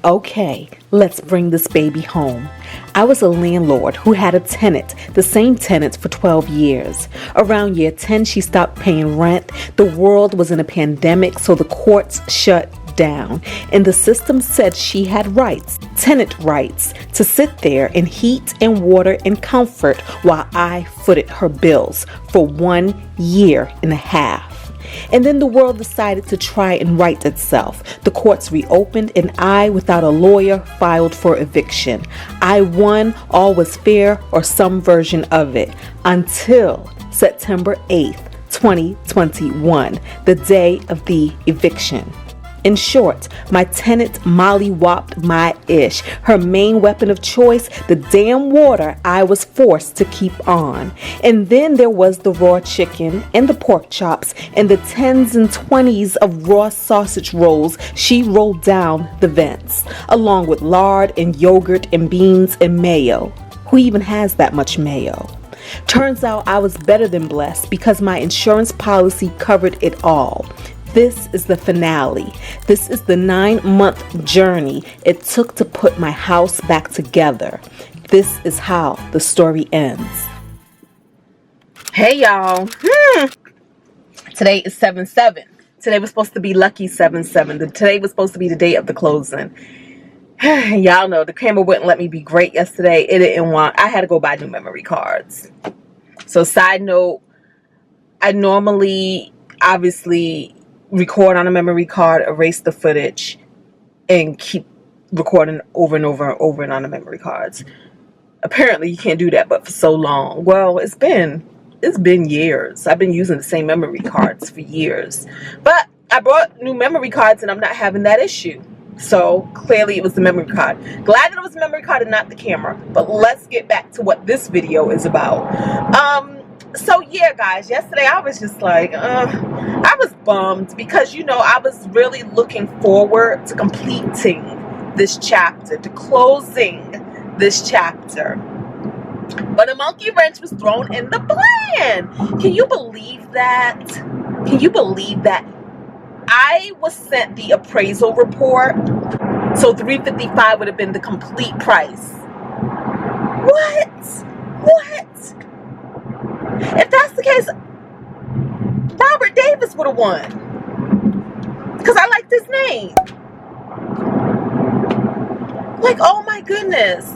Okay, let's bring this baby home. I was a landlord who had a tenant, the same tenant for 12 years. Around year 10, she stopped paying rent. The world was in a pandemic, so the courts shut down. And the system said she had rights, tenant rights, to sit there in heat and water and comfort while I footed her bills for 1 year and a half. And then the world decided to try and right itself. The courts reopened and I, without a lawyer, filed for eviction. I won, all was fair, or some version of it, until September 8th, 2021, the day of the eviction. In short, my tenant mollywopped my ish. Her main weapon of choice, the damn water I was forced to keep on. And then there was the raw chicken and the pork chops and the 10s and 20s of raw sausage rolls she rolled down the vents, along with lard and yogurt and beans and mayo. Who even has that much mayo? Turns out I was better than blessed because my insurance policy covered it all. This is the finale. This is the 9-month journey it took to put my house back together. This is how the story ends. Hey y'all. Today is 7/7. Today was supposed to be lucky 7/7. Today was supposed to be the day of the closing. Y'all know the camera wouldn't let me be great yesterday. It didn't want. I had to go buy new memory cards. So side note, I normally obviously record on a memory card, erase the footage, and keep recording over and over and over and on the memory cards. Apparently you can't do that, but for so long. Well, it's been years. I've been using the same memory cards for years. But I brought new memory cards and I'm not having that issue. So clearly it was the memory card. Glad that it was the memory card and not the camera. But let's get back to what this video is about. So yeah, guys, yesterday I was just like, I was bummed because, you know, I was really looking forward to completing this chapter, to closing this chapter. But a monkey wrench was thrown in the plan. Can you believe that? Can you believe that? I was sent the appraisal report, so $355 would have been the complete price. What? If that's the case, Robert Davis would have won. Because I liked his name. Like, oh my goodness.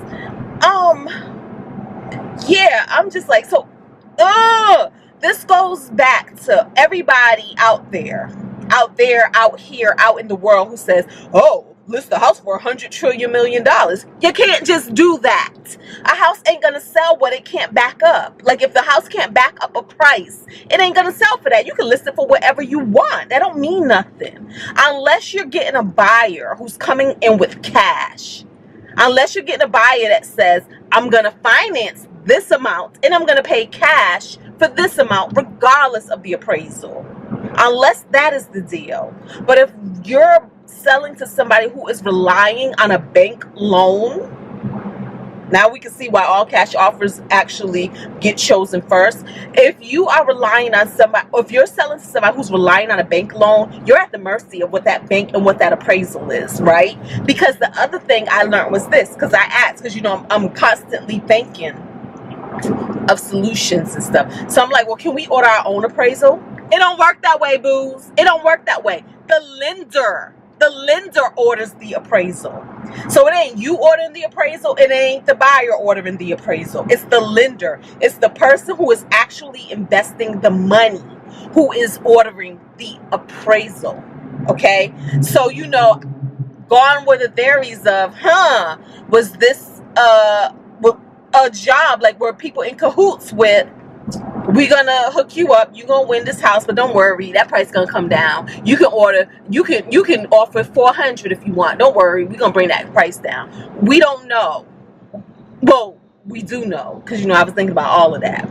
Yeah, I'm just like, so, this goes back to everybody out here, out in the world who says, oh, list the house for $100 trillion million. You can't just do that. A house ain't gonna sell what it can't back up. Like if the house can't back up a price, it ain't gonna sell for that. You can list it for whatever you want. That don't mean nothing. Unless you're getting a buyer who's coming in with cash. Unless you're getting a buyer that says, I'm gonna finance this amount and I'm gonna pay cash for this amount regardless of the appraisal. Unless that is the deal. But if you're selling to somebody who is relying on a bank loan, now we can see why all cash offers actually get chosen first. If you are relying on somebody, or if you're selling to somebody who's relying on a bank loan, you're at the mercy of what that bank and what that appraisal is, right? Because the other thing I learned was this, because I asked, because you know I'm constantly thinking of solutions and stuff. So I'm like, well, can we order our own appraisal? It don't work that way, booze. It don't work that way. The lender orders the appraisal. So it ain't you ordering the appraisal. It ain't the buyer ordering the appraisal. It's the lender. It's the person who is actually investing the money who is ordering the appraisal. Okay? So, you know, gone were the theories of, was this a job, like were people in cahoots with, we're gonna hook you up, you're gonna win this house, but don't worry, that price gonna come down. You can offer $400 if you want. Don't worry, we're gonna bring that price down. We don't know. Well, we do know, because you know I was thinking about all of that.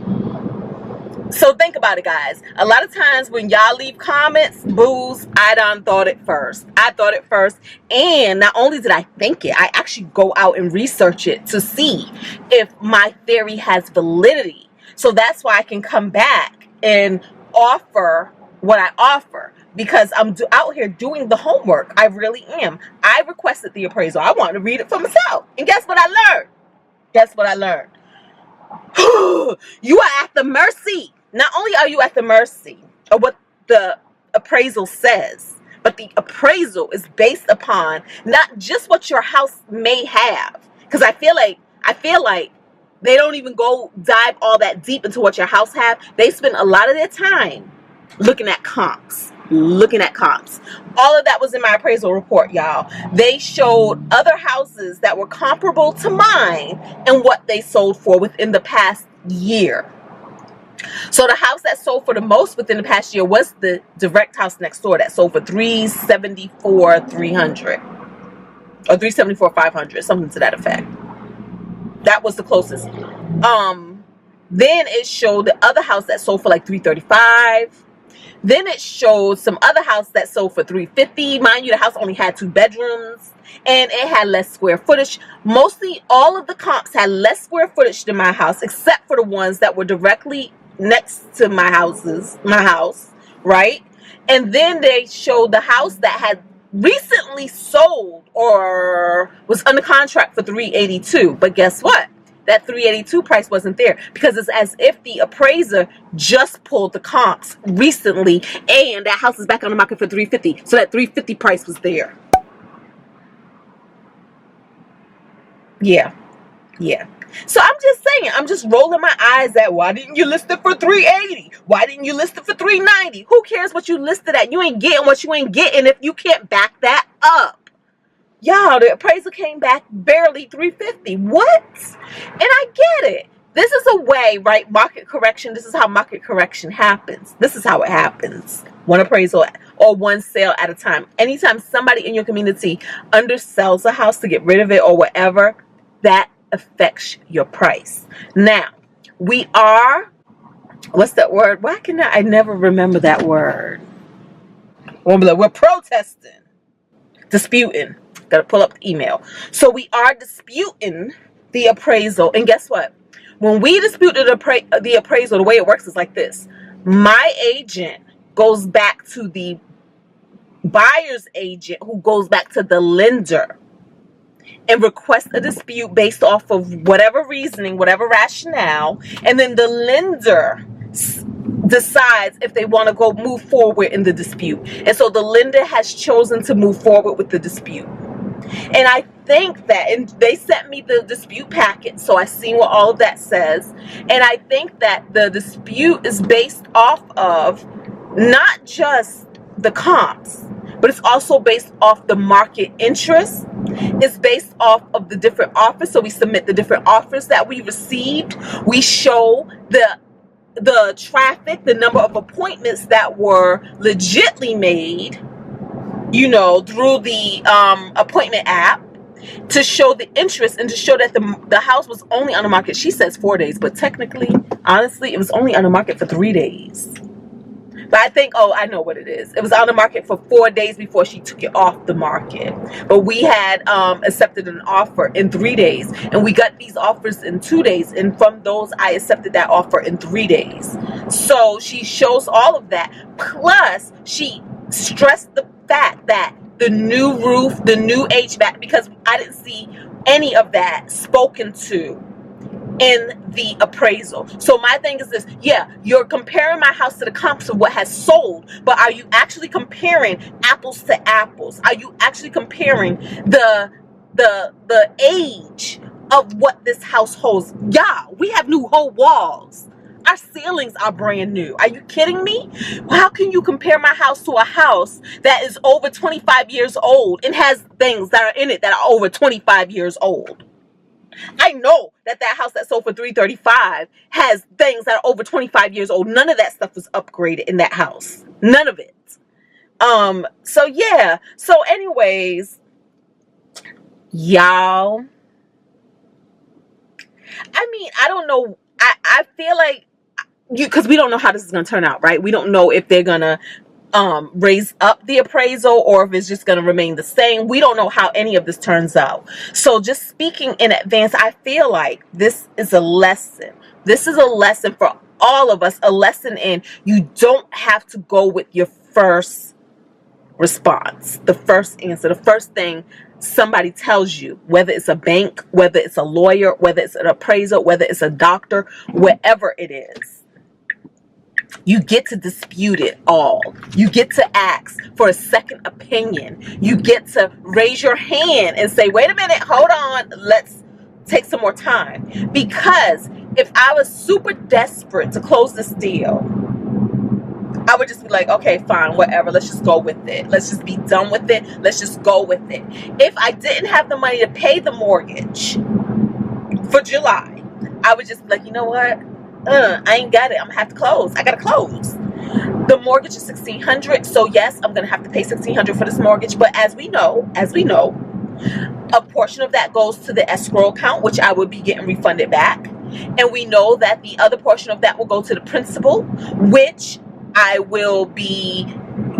So think about it, guys. A lot of times when y'all leave comments, booze, I done thought it first. I thought it first. And not only did I think it, I actually go out and research it to see if my theory has validity. So that's why I can come back and offer what I offer. because I'm out here doing the homework. I really am. I requested the appraisal. I wanted to read it for myself. And guess what I learned? Guess what I learned? You are at the mercy. Not only are you at the mercy of what the appraisal says, but the appraisal is based upon not just what your house may have. Because I feel like they don't even dive all that deep into what your house have. They spend a lot of their time looking at comps. All of that was in my appraisal report, y'all. They showed other houses that were comparable to mine and what they sold for within the past year. So the house that sold for the most within the past year was the direct house next door that sold for $374,300 or $374,500, something to that effect. That was the closest. Then it showed the other house that sold for like $335,000. Then it showed some other house that sold for $350,000. Mind you, the house only had 2 bedrooms and it had less square footage. Mostly all of the comps had less square footage than my house, except for the ones that were directly next to my house, right? And then they showed the house that had recently sold or was under contract for $382,000. But guess what? That $382,000 price wasn't there because it's as if the appraiser just pulled the comps recently and that house is back on the market for $350,000. So that $350,000 price was there. Yeah. So I'm just saying, I'm just rolling my eyes at, why didn't you list it for $380,000? Why didn't you list it for $390,000? Who cares what you listed at? You ain't getting what you ain't getting if you can't back that up. Y'all, the appraisal came back barely $350,000. What? And I get it. This is a way, right? Market correction. This is how market correction happens. This is how it happens. One appraisal or one sale at a time. Anytime somebody in your community undersells a house to get rid of it or whatever, that affects your price. Now, we are, what's that word? Why can I never remember that word? We're protesting, disputing. Got to pull up the email. So we are disputing the appraisal. And guess what? When we dispute the appraisal, the way it works is like this. My agent goes back to the buyer's agent, who goes back to the lender, and request a dispute based off of whatever reasoning, whatever rationale, and then the lender decides if they want to move forward in the dispute. And so the lender has chosen to move forward with the dispute. And I think that, and they sent me the dispute packet, so I see what all of that says. And I think that the dispute is based off of not just the comps, but it's also based off the market interest. It's based off of the different offers. So we submit the different offers that we received. We show the traffic, the number of appointments that were legitly made, through the appointment app, to show the interest and to show that the house was only on the market. She says 4 days, but technically, honestly, it was only on the market for 3 days. But I think, I know what it is. It was on the market for 4 days before she took it off the market. But we had accepted an offer in 3 days. And we got these offers in 2 days. And from those, I accepted that offer in 3 days. So she shows all of that. Plus, she stressed the fact that the new roof, the new HVAC, because I didn't see any of that spoken to in the appraisal. So my thing is this: yeah, you're comparing my house to the comps of what has sold, but are you actually comparing apples to apples? Are you actually comparing the age of what this house holds? Yeah, we have new whole walls. Our ceilings are brand new. Are you kidding me? How can you compare my house to a house that is over 25 years old and has things that are in it that are over 25 years old? I know that house that sold for $335,000 has things that are over 25 years old. None of that stuff was upgraded in that house. None of it. So yeah. So anyways, y'all, I mean, I don't know. I feel like because we don't know how this is going to turn out, right? We don't know if they're going to raise up the appraisal or if it's just going to remain the same. We don't know how any of this turns out. So just speaking in advance, I feel like this is a lesson. This is a lesson for all of us, a lesson in you don't have to go with your first response, the first answer, the first thing somebody tells you, whether it's a bank, whether it's a lawyer, whether it's an appraiser, whether it's a doctor, whatever it is. You get to dispute it all. You get to ask for a second opinion. You get to raise your hand and say, wait a minute, hold on, let's take some more time. Because if I was super desperate to close this deal, I would just be like, okay, fine, whatever. Let's just go with it. Let's just be done with it. Let's just go with it. If I didn't have the money to pay the mortgage for July, I would just be like, you know what? I ain't got it. I'm gonna have to close. I gotta close. The mortgage is $1,600, so yes, I'm gonna have to pay $1,600 for this mortgage. But as we know, a portion of that goes to the escrow account, which I would be getting refunded back, and we know that the other portion of that will go to the principal, which I will be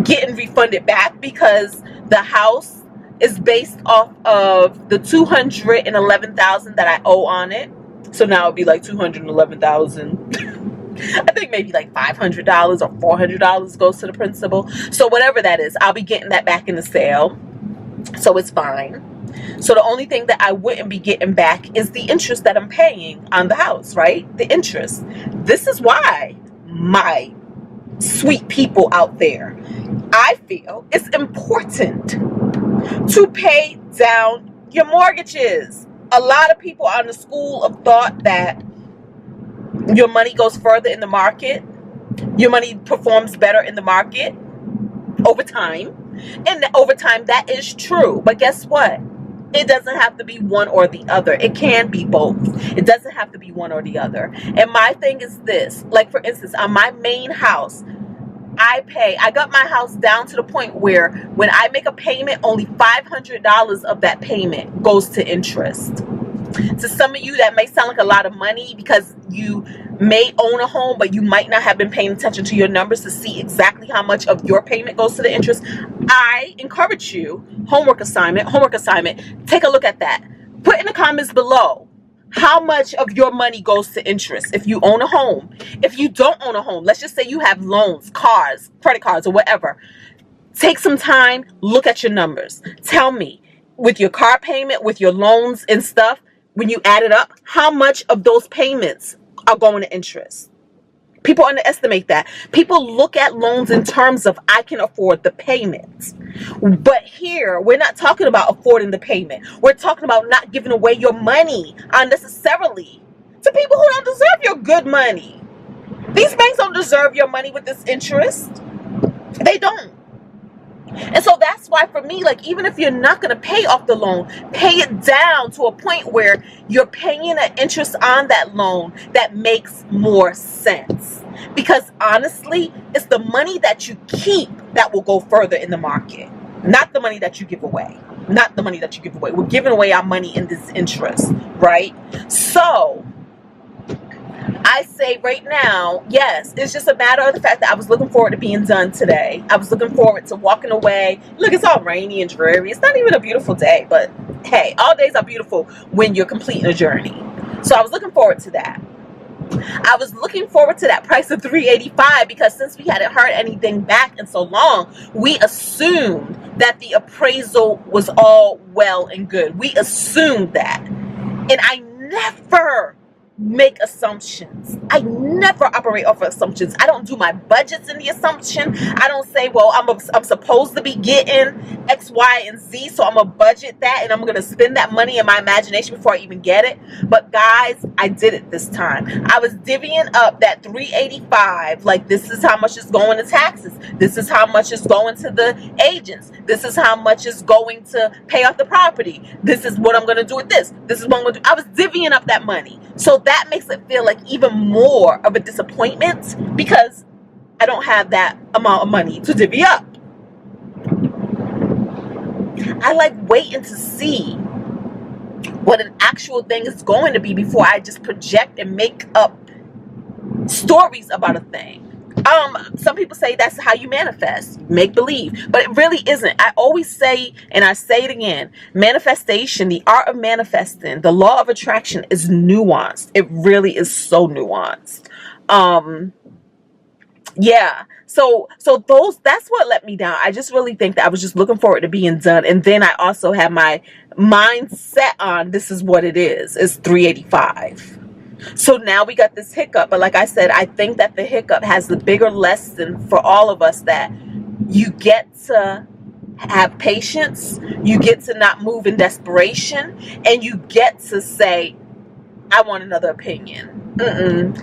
getting refunded back because the house is based off of the $211,000 that I owe on it. So now it'll be like $211,000. I think maybe like $500 or $400 goes to the principal. So whatever that is, I'll be getting that back in the sale. So it's fine. So the only thing that I wouldn't be getting back is the interest that I'm paying on the house, right? The interest. This is why, my sweet people out there, I feel it's important to pay down your mortgages. A lot of people are in the school of thought that your money goes further in the market, your money performs better in the market over time, and over time that is true. But guess what? It doesn't have to be one or the other. It can be both. It doesn't have to be one or the other. And my thing is this, like for instance, on my main house, I got my house down to the point where when I make a payment, only $500 of that payment goes to interest. To some of you, that may sound like a lot of money because you may own a home, but you might not have been paying attention to your numbers to see exactly how much of your payment goes to the interest. I encourage you, homework assignment, take a look at that. Put in the comments below how much of your money goes to interest if you own a home. If you don't own a home, let's just say you have loans, cars, credit cards, or whatever. Take some time, look at your numbers. Tell me, with your car payment, with your loans and stuff, when you add it up, how much of those payments are going to interest? People underestimate that. People look at loans in terms of, I can afford the payments. But here, we're not talking about affording the payment. We're talking about not giving away your money unnecessarily to people who don't deserve your good money. These banks don't deserve your money with this interest. They don't. And so that's why for me, like, even if you're not going to pay off the loan, pay it down to a point where you're paying an interest on that loan that makes more sense. Because honestly, it's the money that you keep that will go further in the market, not the money that you give away. Not the money that you give away. We're giving away our money in this interest, right? So I say right now, yes, it's just a matter of the fact that I was looking forward to being done today. I was looking forward to walking away. Look, it's all rainy and dreary. It's not even a beautiful day, but hey, all days are beautiful when you're completing a journey. So I was looking forward to that. I was looking forward to that price of $385 because since we hadn't heard anything back in so long, we assumed that the appraisal was all well and good. We assumed that. And I never make assumptions. I never operate off of assumptions. I don't do my budgets in the assumption. I don't say, well, I'm supposed to be getting X, Y, and Z, so I'm going to budget that and I'm going to spend that money in my imagination before I even get it. But guys, I did it this time. I was divvying up that $385, like this is how much is going to taxes. This is how much is going to the agents. This is how much is going to pay off the property. This is what I'm going to do with this. This is what I'm going to do. I was divvying up that money. So that makes it feel like even more of a disappointment because I don't have that amount of money to divvy up. I like waiting to see what an actual thing is going to be before I just project and make up stories about a thing. Some people say that's how you manifest, make believe, but it really isn't. I always say, and I say it again, manifestation, the art of manifesting, the law of attraction is nuanced. It really is so nuanced. Yeah. So that's what let me down. I just really think that I was just looking forward to being done. And then I also had my mind set on this is what it is. It's 385. So now we got this hiccup. But like I said, I think that the hiccup has the bigger lesson for all of us, that you get to have patience, you get to not move in desperation, and you get to say, I want another opinion.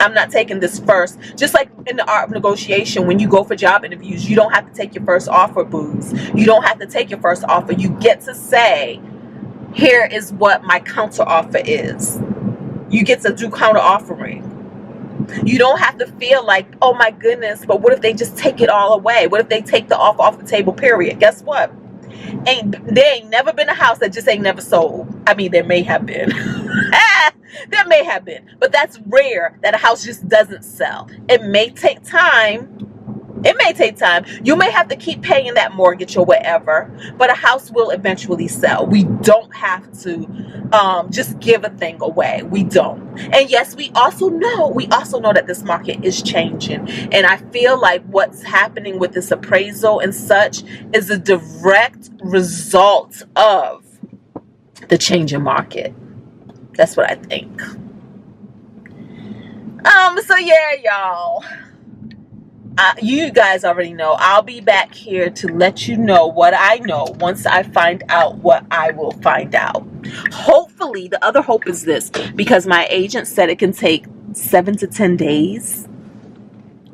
I'm not taking this first. Just like in the art of negotiation, when you go for job interviews, you don't have to take your first offer, booze. You don't have to take your first offer. You get to say, here is what my counter offer is. You get to do counter offering. You don't have to feel like, oh my goodness, but what if they just take it all away? What if they take the offer off the table, period? Guess what? There ain't never been a house that just ain't never sold. I mean, there may have been. There may have been. But that's rare that a house just doesn't sell. It may take time. It may take time. You may have to keep paying that mortgage or whatever, but a house will eventually sell. We don't have to just give a thing away. We don't. And yes, we also know that this market is changing. And I feel like what's happening with this appraisal and such is a direct result of the changing market. That's what I think. So yeah, y'all. You guys already know. I'll be back here to let you know what I know once I find out what I will find out. Hopefully, the other hope is this, because my agent said it can take 7 to 10 days,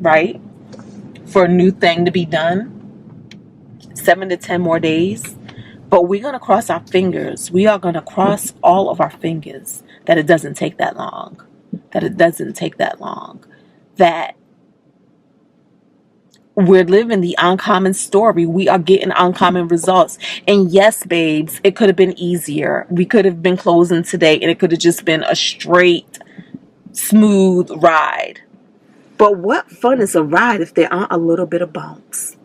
right, for a new thing to be done. 7 to 10 more days. But we're going to cross our fingers. We are going to cross all of our fingers that it doesn't take that long. That we're living the uncommon story. We are getting uncommon results. And yes, babes, it could have been easier. We could have been closing today and it could have just been a straight, smooth ride. But what fun is a ride if there aren't a little bit of bumps?